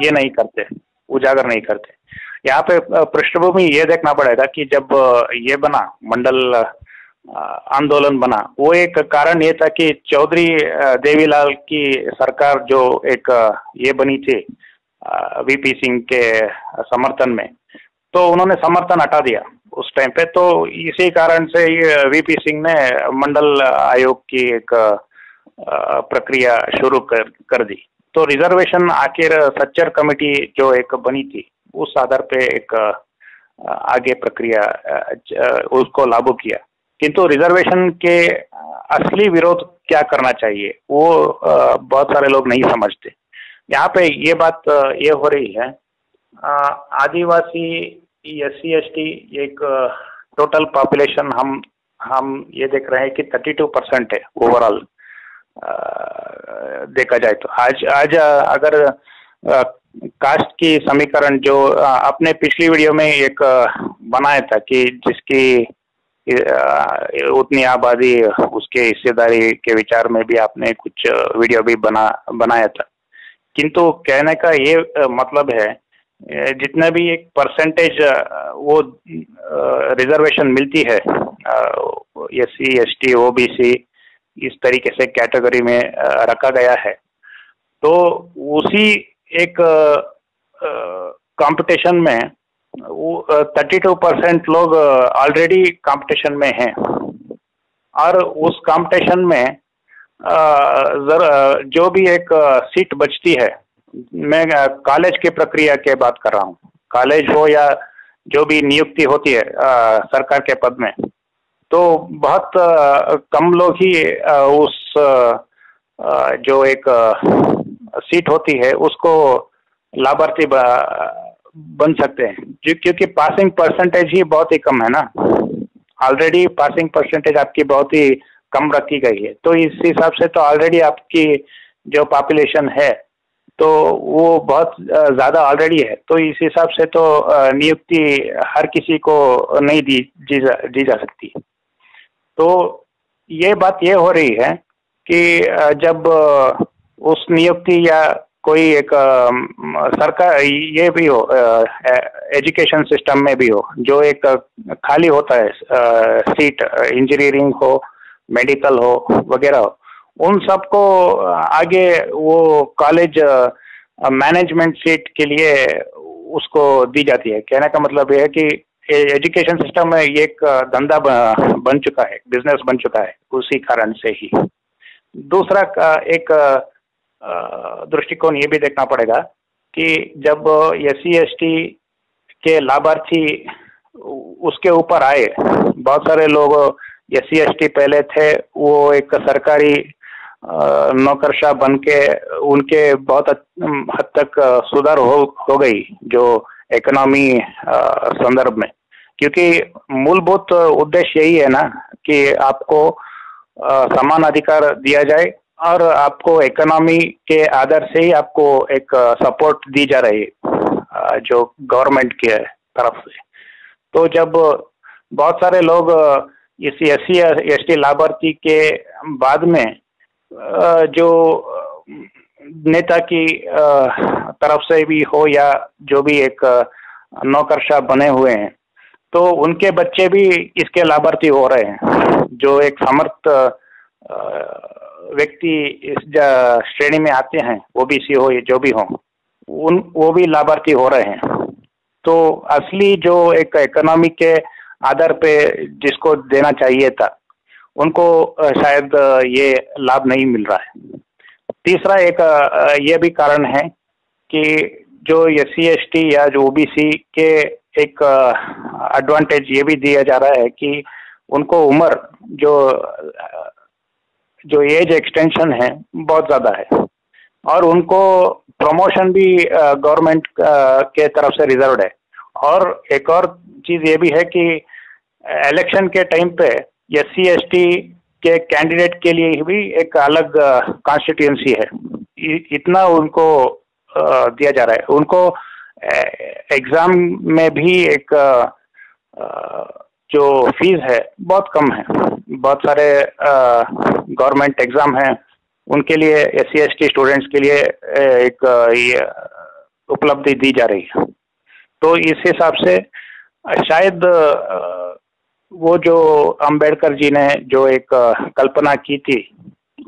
ये नहीं करते, उजागर नहीं करते। यहाँ पे पृष्ठभूमि ये देखना पड़ेगा कि जब ये बना मंडल आंदोलन बना, वो एक कारण ये था कि चौधरी देवीलाल की सरकार जो एक ये बनी थी वीपी सिंह के समर्थन में, तो उन्होंने समर्थन हटा दिया उस टाइम पे। तो इसी कारण से ये वीपी सिंह ने मंडल आयोग की एक प्रक्रिया शुरू कर दी। तो रिजर्वेशन आखिर सच्चर कमेटी जो एक बनी थी उस आधार पे एक आगे प्रक्रिया उसको लागू किया। किंतु रिजर्वेशन के असली विरोध क्या करना चाहिए वो बहुत सारे लोग नहीं समझते। यहाँ पे ये बात ये हो रही है, आदिवासी SC ST एक टोटल पॉपुलेशन हम ये देख रहे हैं कि 32% है ओवरऑल देखा जाए तो। आज अगर कास्ट की समीकरण जो आपने पिछली वीडियो में एक बनाया था कि जिसकी उतनी आबादी उसके हिस्सेदारी के विचार में भी आपने कुछ वीडियो भी बनाया था। किंतु कहने का ये मतलब है जितना भी एक परसेंटेज वो रिजर्वेशन मिलती है SC ST OBC इस तरीके से कैटेगरी में रखा गया है, तो उसी एक कंपटीशन में 32% लोग ऑलरेडी कंपटीशन में हैं। और उस कंपटीशन में जो भी एक सीट बचती है, मैं कॉलेज की प्रक्रिया के बात कर रहा हूँ, कॉलेज हो या जो भी नियुक्ति होती है सरकार के पद में, तो बहुत कम लोग ही उस जो एक सीट होती है उसको लाभार्थी बन सकते हैं, क्योंकि पासिंग परसेंटेज ही बहुत ही कम है ना। ऑलरेडी पासिंग परसेंटेज आपकी बहुत ही कम रखी गई है। तो इस हिसाब से तो ऑलरेडी आपकी जो पॉपुलेशन है तो वो बहुत ज़्यादा ऑलरेडी है। तो इस हिसाब से तो नियुक्ति हर किसी को नहीं दी जा सकती। तो ये बात ये हो रही है कि जब उस नियुक्ति या कोई एक सरकार ये भी हो, एजुकेशन सिस्टम में भी हो, जो एक खाली होता है सीट, इंजीनियरिंग हो, मेडिकल हो वगैरह हो, उन सबको आगे वो कॉलेज मैनेजमेंट सीट के लिए उसको दी जाती है। कहने का मतलब ये है कि एजुकेशन सिस्टम में ये एक धंधा बन चुका है, बिजनेस बन चुका है, उसी कारण से ही। दूसरा एक दृष्टिकोण ये भी देखना पड़ेगा कि जब SC ST के लाभार्थी उसके ऊपर आए, बहुत सारे लोग SC ST पहले थे, वो एक सरकारी नौकरशाह बन के उनके बहुत हद तक सुधार हो गई जो इकोनॉमी संदर्भ में, क्योंकि मूलभूत उद्देश्य यही है ना कि आपको समान अधिकार दिया जाए और आपको इकोनॉमी के आधार से ही आपको एक सपोर्ट दी जा रही है जो गवर्नमेंट की तरफ से। तो जब बहुत सारे लोग इस SC ST लाभार्थी के बाद में जो नेता की तरफ से भी हो या जो भी एक नौकरशाह बने हुए हैं, तो उनके बच्चे भी इसके लाभार्थी हो रहे हैं। जो एक समर्थ व्यक्ति इस श्रेणी में आते हैं, OBC हो या जो भी हो, वो भी लाभार्थी हो रहे हैं। तो असली जो एक इकोनॉमी के आधार पे जिसको देना चाहिए था, उनको शायद ये लाभ नहीं मिल रहा है। तीसरा एक ये भी कारण है कि जो SC ST या जो OBC के एक एडवांटेज ये भी दिया जा रहा है कि उनको उम्र जो एज एक्सटेंशन है बहुत ज़्यादा है, और उनको प्रमोशन भी गवर्नमेंट के तरफ से रिजर्व्ड है। और एक और चीज़ ये भी है कि इलेक्शन के टाइम पे SC ST के कैंडिडेट के लिए भी एक अलग कॉन्स्टिट्यूएंसी है, इतना उनको दिया जा रहा है। उनको एग्ज़ाम में भी एक जो फीस है बहुत कम है। बहुत सारे गवर्नमेंट एग्ज़ाम हैं उनके लिए SC/ST स्टूडेंट्स के लिए एक ये उपलब्धि दी जा रही है। तो इस हिसाब से शायद वो जो अंबेडकर जी ने जो एक कल्पना की थी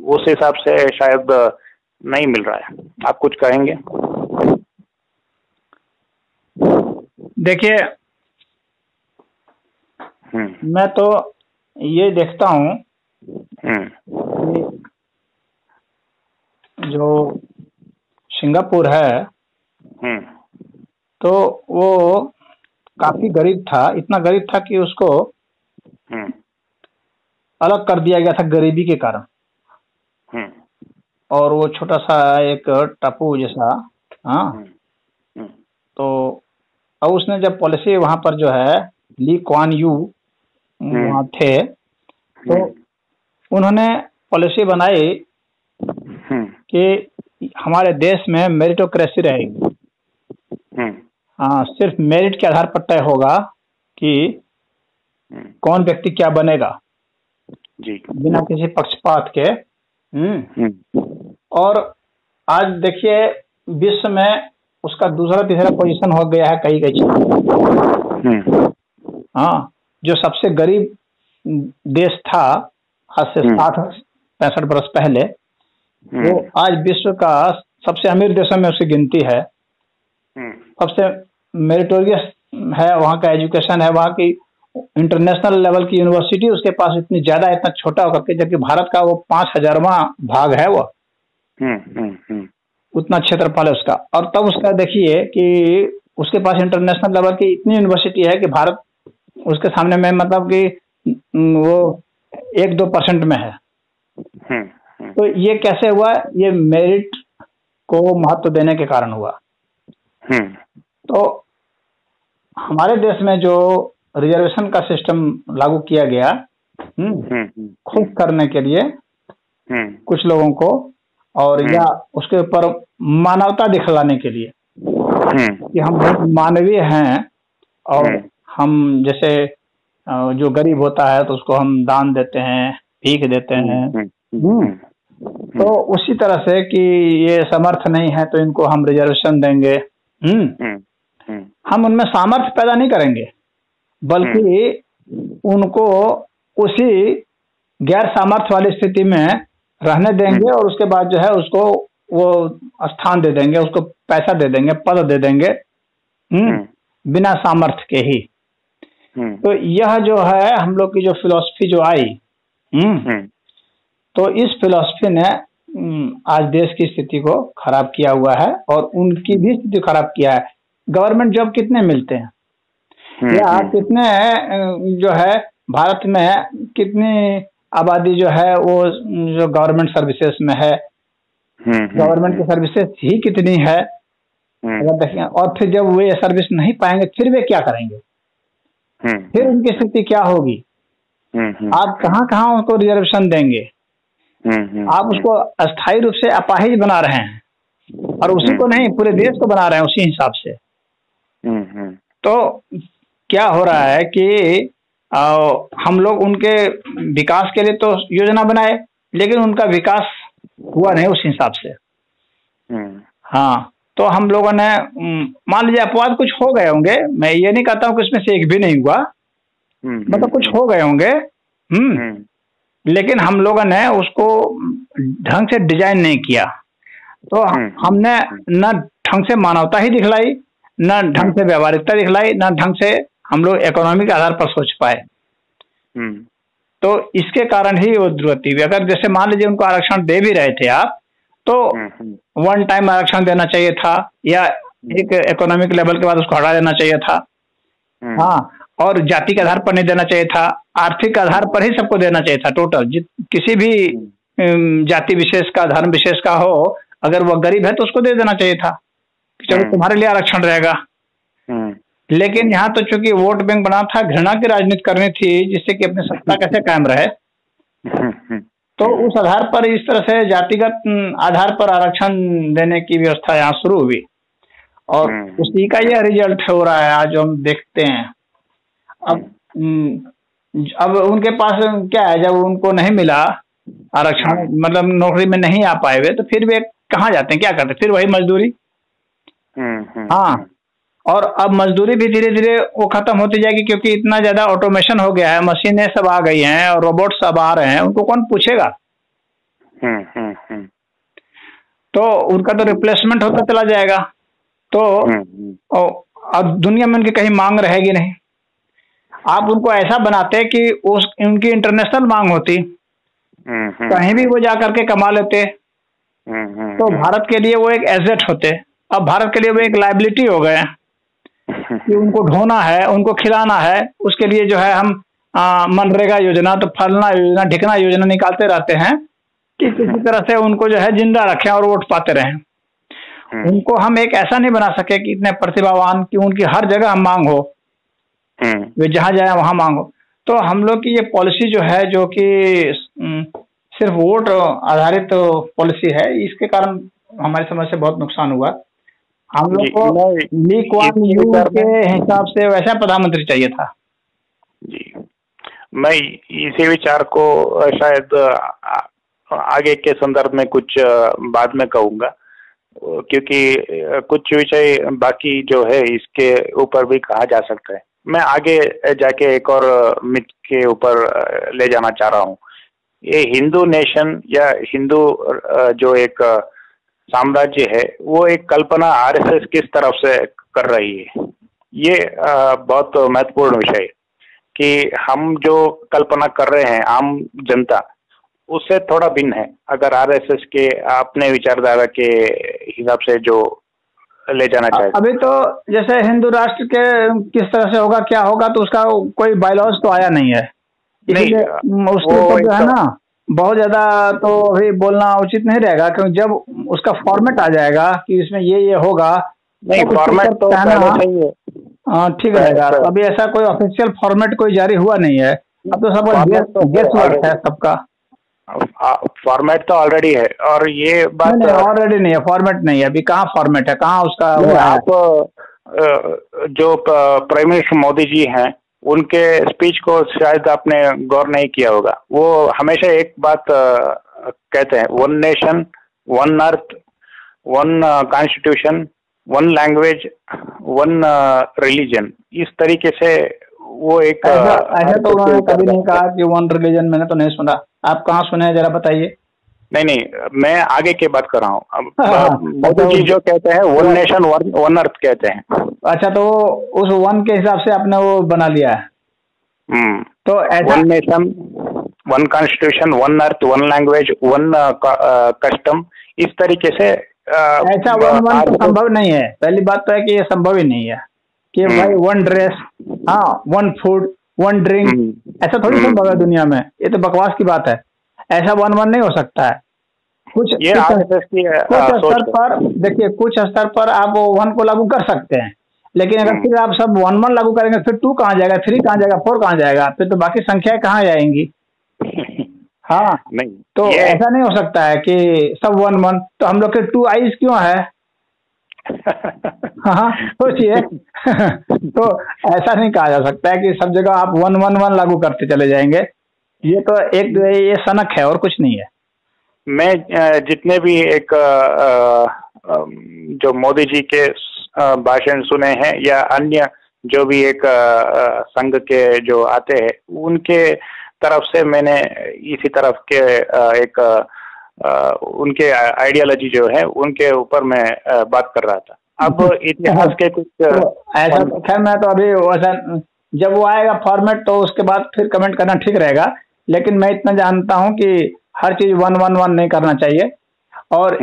उस हिसाब से शायद नहीं मिल रहा है। आप कुछ कहेंगे? देखिए, मैं तो ये देखता हूँ जो सिंगापुर है तो वो काफी गरीब था, इतना गरीब था कि उसको अलग कर दिया गया था गरीबी के कारण। और वो छोटा सा एक टापू जैसा, हाँ, तो अब उसने जब पॉलिसी वहां पर जो है ली कुआन यू वहाँ थे, तो उन्होंने पॉलिसी बनाई कि हमारे देश में मेरिटोक्रेसी रहेगी। हाँ, सिर्फ मेरिट के आधार पर तय होगा कि कौन व्यक्ति क्या बनेगा जी, बिना किसी पक्षपात के। और आज देखिए विश्व में उसका दूसरा तीसरा पोजीशन हो गया है कई कई। हाँ, जो सबसे गरीब देश था आज से 60-65 बरस पहले, वो आज विश्व का सबसे अमीर देशों में उसकी गिनती है। सबसे मेरिटोरियस है, वहाँ का एजुकेशन है, वहाँ की इंटरनेशनल लेवल की यूनिवर्सिटी उसके पास इतनी ज्यादा, इतना छोटा होकर के, जबकि भारत का वो 5000वां भाग है वो। उतना क्षेत्रफल है उसका। और तब उसका देखिए कि उसके पास इंटरनेशनल लेवल की इतनी यूनिवर्सिटी है कि भारत उसके सामने में मतलब कि वो 1-2% में है। तो ये कैसे हुआ? ये मेरिट को महत्व देने के कारण हुआ। तो हमारे देश में जो रिजर्वेशन का सिस्टम लागू किया गया खुश करने के लिए कुछ लोगों को, और या उसके ऊपर मानवता दिखलाने के लिए कि हम बहुत मानवीय हैं, और हम जैसे जो गरीब होता है तो उसको हम दान देते हैं, भीख देते हैं। तो उसी तरह से कि ये समर्थ नहीं है तो इनको हम रिजर्वेशन देंगे। हम उनमें सामर्थ्य पैदा नहीं करेंगे, बल्कि उनको उसी गैर सामर्थ्य वाली स्थिति में रहने देंगे, और उसके बाद जो है उसको वो स्थान दे देंगे, उसको पैसा दे देंगे, पद दे देंगे, बिना सामर्थ्य के ही। तो यह जो है हम लोग की जो फिलॉसफी जो आई, तो इस फिलॉसफी ने आज देश की स्थिति को खराब किया हुआ है, और उनकी भी स्थिति खराब किया है। गवर्नमेंट जॉब कितने मिलते हैं, या कितने जो है भारत में कितनी आबादी जो है वो जो गवर्नमेंट सर्विसेज में है, गवर्नमेंट की सर्विसेज ही कितनी है अगर देखें। और फिर जब वे सर्विस नहीं पाएंगे फिर वे क्या करेंगे, फिर उनकी स्थिति क्या होगी? आप कहाँ कहाँ उनको रिजर्वेशन देंगे? आप उसको अस्थायी रूप से अपाहिज बना रहे हैं, और उसी को नहीं पूरे देश को बना रहे हैं उसी हिसाब से। तो क्या हो रहा है कि हम लोग उनके विकास के लिए तो योजना बनाए, लेकिन उनका विकास हुआ नहीं उस हिसाब से। हाँ, तो हम लोगों ने मान लीजिए अपवाद कुछ हो गए होंगे, मैं ये नहीं कहता हूँ कि उसमें से एक भी नहीं हुआ, मतलब कुछ हो गए होंगे, लेकिन हम लोगों ने उसको ढंग से डिजाइन नहीं किया। तो हमने न ढंग से मानवता ही दिखलाई, न ढंग से व्यवहारिकता दिखलाई, न ढंग से हम लोग इकोनॉमिक आधार पर सोच पाए। तो इसके कारण ही वो जरूरत थी। अगर जैसे मान लीजिए उनको आरक्षण दे भी रहे थे आप, तो वन टाइम आरक्षण देना चाहिए था, या एक इकोनॉमिक लेवल के बाद उसको हटा देना चाहिए था। हाँ, और जाति के आधार पर नहीं देना चाहिए था, आर्थिक आधार पर ही सबको देना चाहिए था टोटल। किसी भी जाति विशेष का, धर्म विशेष का हो, अगर वो गरीब है तो उसको दे देना चाहिए था, चलो तुम्हारे लिए आरक्षण रहेगा। लेकिन यहाँ तो चूंकि वोट बैंक बना था, घृणा की राजनीति करनी थी जिससे कि अपनी सत्ता कैसे कायम रहे, तो उस आधार पर इस तरह से जातिगत आधार पर आरक्षण देने की व्यवस्था यहाँ शुरू हुई, और उसी का यह रिजल्ट हो रहा है आज हम देखते हैं। अब उनके पास क्या है, जब उनको नहीं मिला आरक्षण मतलब नौकरी में नहीं आ पाए हुए, तो फिर वे कहाँ जाते हैं, क्या करते हैं, फिर वही मजदूरी। हाँ, और अब मजदूरी भी धीरे धीरे वो खत्म होती जाएगी, क्योंकि इतना ज्यादा ऑटोमेशन हो गया है, मशीनें सब आ गई हैं और रोबोट सब आ रहे हैं, उनको कौन पूछेगा। तो उनका तो रिप्लेसमेंट होता चला जाएगा। तो अब दुनिया में उनकी कहीं मांग रहेगी नहीं। आप उनको ऐसा बनाते कि उस उनकी इंटरनेशनल मांग होती, कहीं भी वो जा करके कमा लेते, तो भारत के लिए वो एक एसेट होते। अब भारत के लिए वो एक लायबिलिटी हो गए कि उनको ढोना है, उनको खिलाना है, उसके लिए जो है हम मनरेगा योजना, तो फलना योजना, ढिकना योजना निकालते रहते हैं कि किसी तरह से उनको जो है जिंदा रखें और वोट पाते रहें। उनको हम एक ऐसा नहीं बना सके कि इतने प्रतिभावान कि उनकी हर जगह हम मांग हो, वे जहाँ जाए वहाँ मांग हो। तो हम लोग की ये पॉलिसी जो है, जो कि सिर्फ वोट आधारित पॉलिसी है, इसके कारण हमारे समझ से बहुत नुकसान हुआ। हम लोग को ली कुआन यू के हिसाब से वैसा प्रधानमंत्री चाहिए था। जी, मैं इसी विचार को शायद आगे के संदर्भ में कुछ बाद में कहूंगा, क्योंकि कुछ विषय बाकी जो है इसके ऊपर भी कहा जा सकता है। मैं आगे जाके एक और मिथ के ऊपर ले जाना चाह रहा हूँ। ये हिंदू नेशन या हिंदू जो एक साम्राज्य है, वो एक कल्पना आरएसएस किस तरफ से कर रही है, ये बहुत महत्वपूर्ण विषय है कि हम जो कल्पना कर रहे हैं आम जनता, उससे थोड़ा भिन्न है। अगर आरएसएस के अपने विचारधारा के हिसाब से जो ले जाना चाहिए। अभी तो जैसे हिंदू राष्ट्र के किस तरह से होगा, क्या होगा, तो उसका कोई बायलॉज तो आया नहीं है, इसलिए उसके ऊपर जो है ना बहुत ज्यादा तो अभी बोलना उचित नहीं रहेगा, क्योंकि जब उसका फॉर्मेट आ जाएगा कि इसमें ये होगा, नहीं फॉर्मेट तो सही है, हाँ ठीक रहेगा। अभी ऐसा कोई ऑफिशियल फॉर्मेट कोई जारी हुआ नहीं है, अब तो सब गेस वर्क है सबका। फॉर्मेट तो ऑलरेडी है, और ये बात ऑलरेडी नहीं है, फॉर्मेट नहीं है, अभी कहाँ फॉर्मेट है, कहाँ उसका आप जो प्राइम मिनिस्टर मोदी जी हैं, उनके स्पीच को शायद आपने गौर नहीं किया होगा। वो हमेशा एक बात कहते हैं, one nation, one earth, one constitution, one language, one religion. इस तरीके से वो एक ऐसा तो उन्होंने कभी नहीं कहा कि वन रिलीजन, मैंने तो नहीं सुना। आप कहाँ सुने हैं, जरा बताइए। नहीं, मैं आगे की बात कर रहा हूँ। मोदी जी जो कहते हैं वन नेशन वन अर्थ कहते हैं। अच्छा, तो उस वन के हिसाब से आपने वो बना लिया है। तो ऐसा one nation, one constitution, one earth, one language, one custom, इस तरीके से ऐसा वन तो संभव नहीं है। पहली बात तो है कि ये संभव ही नहीं है कि भाई वन ड्रेस, हाँ वन फूड, वन ड्रिंक, ऐसा थोड़ी संभव है दुनिया में। ये तो बकवास की बात है, ऐसा वन नहीं हो सकता है। कुछ स्तर पर देखिए, कुछ स्तर पर आप वन को लागू कर सकते हैं, लेकिन अगर फिर आप सब वन लागू करेंगे, फिर 2 कहाँ जाएगा, 3 कहाँ जाएगा, 4 कहाँ जाएगा, फिर तो बाकी संख्याएं कहाँ जाएंगी। हाँ नहीं, तो ऐसा नहीं हो सकता है कि सब वन। तो हम लोग के 2 आईज क्यों है? हाँ सोचिए। तो ऐसा नहीं कहा जा सकता है कि सब जगह आप वन लागू करते चले जाएंगे। ये तो एक ये सनक है और कुछ नहीं है। मैं जितने भी एक जो मोदी जी के भाषण सुने हैं या अन्य जो भी एक संघ के जो आते हैं, उनके तरफ से मैंने इसी तरफ के एक उनके आइडियोलॉजी जो है उनके ऊपर मैं बात कर रहा था। अब इतिहास के कुछ ऐसा तो खैर मैं तो अभी वैसा, जब वो आएगा फॉर्मेट तो उसके बाद फिर कमेंट करना ठीक रहेगा, लेकिन मैं इतना जानता हूँ कि हर चीज वन नहीं करना चाहिए, और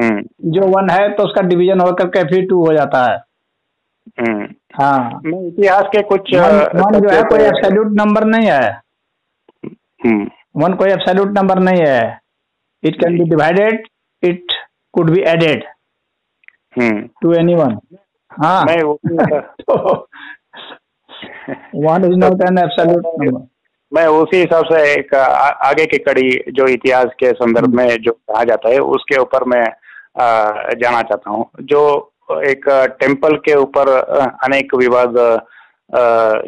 जो 1 है तो उसका डिवीजन होकर के फिर 2 हो जाता है। हाँ, इतिहास के कुछ वन जो है कोई एब्सोल्यूट नंबर नहीं है। 1 कोई एब्सोल्यूट नंबर नहीं है। It can be divided, it could be added to anyone. हाँ, 1 is not an absolute number. मैं उसी हिसाब से एक आगे की कड़ी जो इतिहास के संदर्भ में जो कहा जाता है उसके ऊपर मैं जाना चाहता हूँ। जो एक टेम्पल के ऊपर अनेक विवाद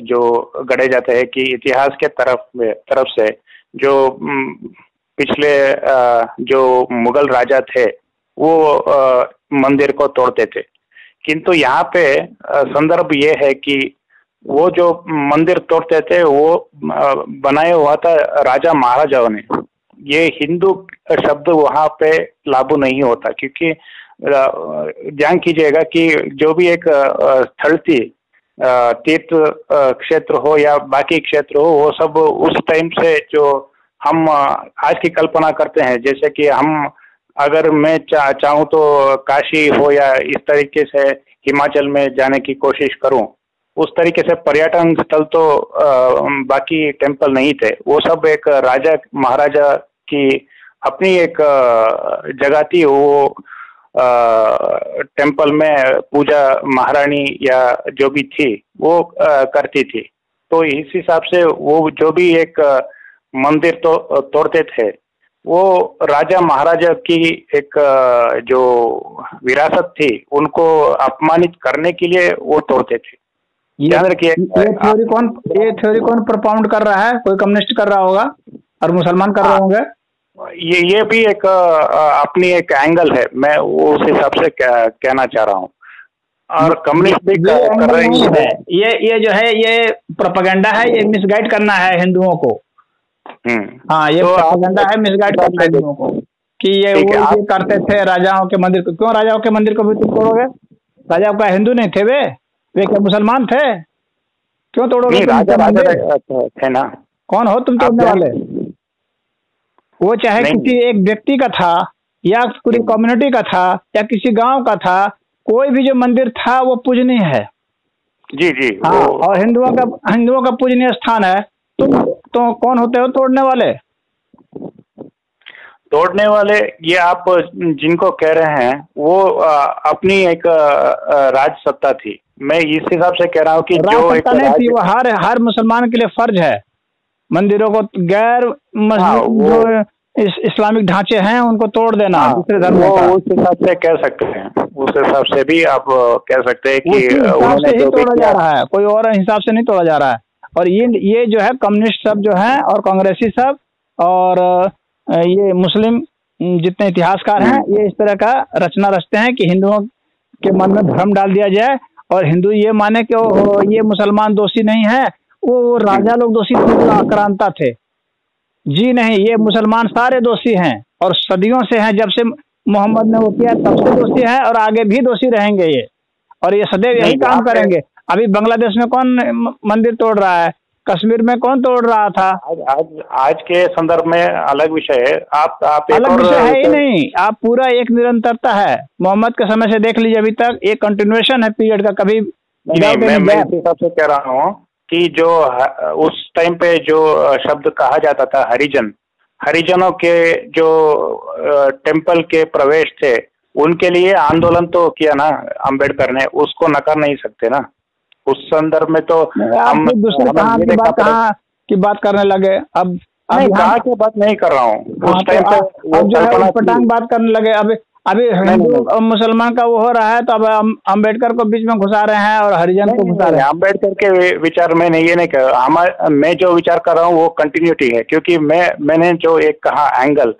जो गढ़े जाते हैं कि इतिहास के तरफ से जो पिछले जो मुगल राजा थे वो मंदिर को तोड़ते थे। किंतु यहाँ पे संदर्भ ये है कि वो जो मंदिर तोड़ते थे वो बनाया हुआ था राजा महाराजाओं ने। ये हिंदू शब्द वहाँ पे लागू नहीं होता, क्योंकि ध्यान कीजिएगा कि जो भी एक स्थल थी, तीर्थ क्षेत्र हो या बाकी क्षेत्र हो, वो सब उस टाइम से जो हम आज की कल्पना करते हैं, जैसे कि हम अगर मैं चाहूँ तो काशी हो या इस तरीके से हिमाचल में जाने की कोशिश करूं, उस तरीके से पर्यटन स्थल तो बाकी टेम्पल नहीं थे। वो सब एक राजा महाराजा की अपनी एक जगह थी। वो टेम्पल में पूजा महारानी या जो भी थी वो करती थी। तो इस हिसाब से वो जो भी एक मंदिर तो तोड़ते थे, वो राजा महाराजा की एक जो विरासत थी उनको अपमानित करने के लिए वो तोड़ते थे। ये थ्योरी कौन प्रपाउंड कर रहा है? कोई कम्युनिस्ट कर रहा होगा और मुसलमान कर रहे होंगे। ये भी एक अपनी एक एंगल है, मैं वो उस हिसाब से कहना चाह रहा हूँ। और कम्युनिस्ट भी कर रहे हैं। ये जो है ये प्रोपेगेंडा है, ये मिसगाइड करना है हिंदुओं को। हाँ, ये तो प्रोपेगेंडा है, मिसगाइड करना है हिंदुओं को कि ये वो ये करते थे राजाओं के मंदिर को। क्यों राजाओं के मंदिर को भी तुम तोड़ोगे? राजाओं का हिंदू नहीं थे वे क्या मुसलमान थे? क्यों तोड़ोगे? राजा थे ना। कौन हो तुम तोड़ने वाले? वो चाहे किसी एक व्यक्ति का था या पूरी कम्युनिटी का था या किसी गांव का था, कोई भी जो मंदिर था वो पूजनीय है। जी जी। हाँ, और हिंदुओं का पूजनीय स्थान है। तुम तो कौन होते हो तोड़ने वाले? तोड़ने वाले ये आप जिनको कह रहे हैं वो अपनी एक राज सत्ता थी। मैं इस हिसाब से कह रहा हूँ कि जो एक नहीं थी, वो हर मुसलमान के लिए फर्ज है मंदिरों को, गैर मस्जिद जो इस्लामिक ढांचे हैं उनको तोड़ देना। दूसरे धर्म का उस हिसाब से कह सकते हैं, उस हिसाब से भी आप कह सकते हैं कि उन्होंने ही तोड़ा जा रहा है, कोई और हिसाब से नहीं तोड़ा जा रहा है। और ये जो है कम्युनिस्ट सब जो है और कांग्रेसी सब और ये मुस्लिम जितने इतिहासकार हैं, ये इस तरह का रचना रचते हैं कि हिंदुओं के मन में भ्रम डाल दिया जाए और हिंदू ये माने कि ये मुसलमान दोषी नहीं है, वो राजा लोग दोषी थे, आक्रांता थे। जी नहीं, ये मुसलमान सारे दोषी हैं और सदियों से हैं। जब से मोहम्मद ने वो किया तब से दोषी हैं और आगे भी दोषी रहेंगे ये, और ये सदैव यही काम करेंगे। अभी बांग्लादेश में कौन मंदिर तोड़ रहा है? कश्मीर में कौन तोड़ रहा था? आज के संदर्भ में अलग विषय है। आप अलग विषय है ही नहीं, आप पूरा एक निरंतरता है। मोहम्मद के समय से देख लीजिए अभी तक एक कंटिन्यूएशन है पीरियड का। कभी मैं इस हिसाब से कह रहा हूँ कि जो उस टाइम पे जो शब्द कहा जाता था हरिजनों के जो टेम्पल के प्रवेश थे, उनके लिए आंदोलन तो किया ना अंबेडकर ने, उसको नकार नहीं सकते ना। उस संदर्भ में तो हम दूसरे कहाँ की बात करने लगे। अब कहाँ की बात नहीं कर रहा हूँ, उस टाइम पे अब जो है पटांग बात करने लगे। अभी हिंदू और मुसलमान का वो हो रहा है, तो अब अंबेडकर को बीच में घुसा रहे हैं और हरिजन को घुसा रहे हैं। अंबेडकर के विचार में ये नहीं कहा, मैं जो विचार कर रहा हूँ वो कंटिन्यूटी है। क्योंकि मैंने जो एक कहा एंगल,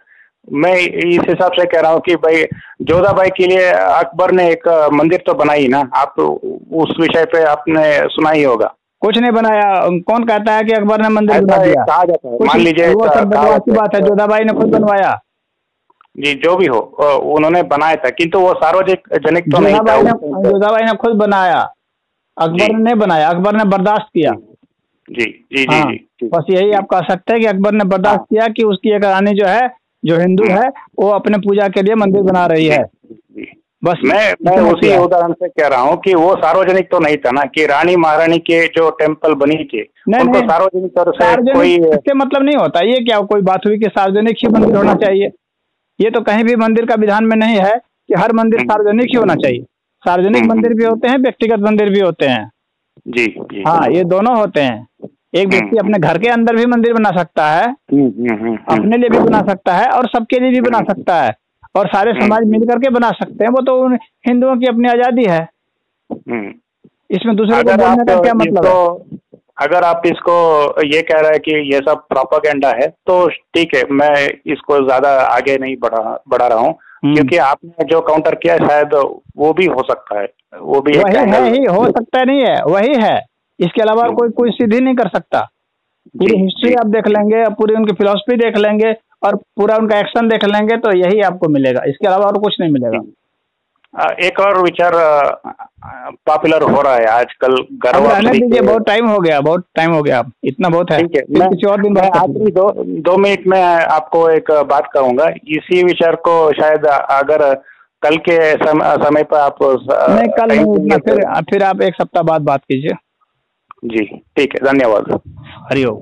मैं इस हिसाब से कह रहा हूँ कि भाई जोधाबाई के लिए अकबर ने एक मंदिर तो बनाई ना। आप उस विषय पे आपने सुना ही होगा। कुछ नहीं बनाया। कौन कहता है कि अकबर ने मंदिर बना दिया? कहा जाता है, मान लीजिए वो सब बात है। जोधाबाई ने खुद बनवाया। जी, जो भी हो उन्होंने बनाया था, किंतु वो सार्वजनिक तो नहीं था। जोधाबाई ने खुद बनाया, अकबर ने बनाया। अकबर ने बर्दाश्त किया। जी जी जी जी। बस यही आप कह सकते हैं कि अकबर ने बर्दाश्त किया कि उसकी एक रानी जो है, जो हिंदू है, वो अपने पूजा के लिए मंदिर बना रही है। बस मैं उसी उदाहरण से कह रहा हूँ कि वो सार्वजनिक तो नहीं था ना, कि रानी महारानी के जो टेम्पल बनी थी उनको सार्वजनिक तौर से कोई इससे मतलब नहीं होता। ये क्या कोई बात हुई कि सार्वजनिक ही मंदिर होना चाहिए? ये तो कहीं भी मंदिर का विधान में नहीं है कि हर मंदिर सार्वजनिक ही होना चाहिए। सार्वजनिक मंदिर भी होते हैं, व्यक्तिगत मंदिर भी होते हैं। जी। हाँ, ये दोनों होते हैं। एक व्यक्ति अपने घर के अंदर भी मंदिर बना सकता है, अपने लिए भी बना सकता है और सबके लिए भी बना सकता है, और सारे समाज मिल करके बना सकते हैं। वो तो हिंदुओं की अपनी आजादी है, इसमें दूसरे को बोलने का क्या मतलब है? अगर आप इसको ये कह रहे हैं कि ये सब प्रोपेगेंडा है तो ठीक है, मैं इसको ज्यादा आगे नहीं बढ़ा रहा हूँ, क्योंकि आपने जो काउंटर किया शायद वो भी हो सकता है, वो भी वही है ही, हो सकता नहीं है, वही है। इसके अलावा कोई सीधी नहीं कर सकता। पूरी हिस्ट्री आप देख लेंगे, पूरी उनकी फिलॉसफी देख लेंगे और पूरा उनका एक्शन देख लेंगे तो यही आपको मिलेगा, इसके अलावा और कुछ नहीं मिलेगा। एक और विचार पॉपुलर हो रहा है आजकल, गर्व रहने दीजिए, बहुत टाइम हो गया, इतना बहुत है। ठीक है, मैं किसी और दिन मैं आखिरी 2 मिनट में आपको एक बात कहूंगा, इसी विचार को शायद अगर कल के समय पर आप नहीं, कल नहीं, फिर आप एक सप्ताह बाद बात कीजिए। जी ठीक है, धन्यवाद। हरिओम।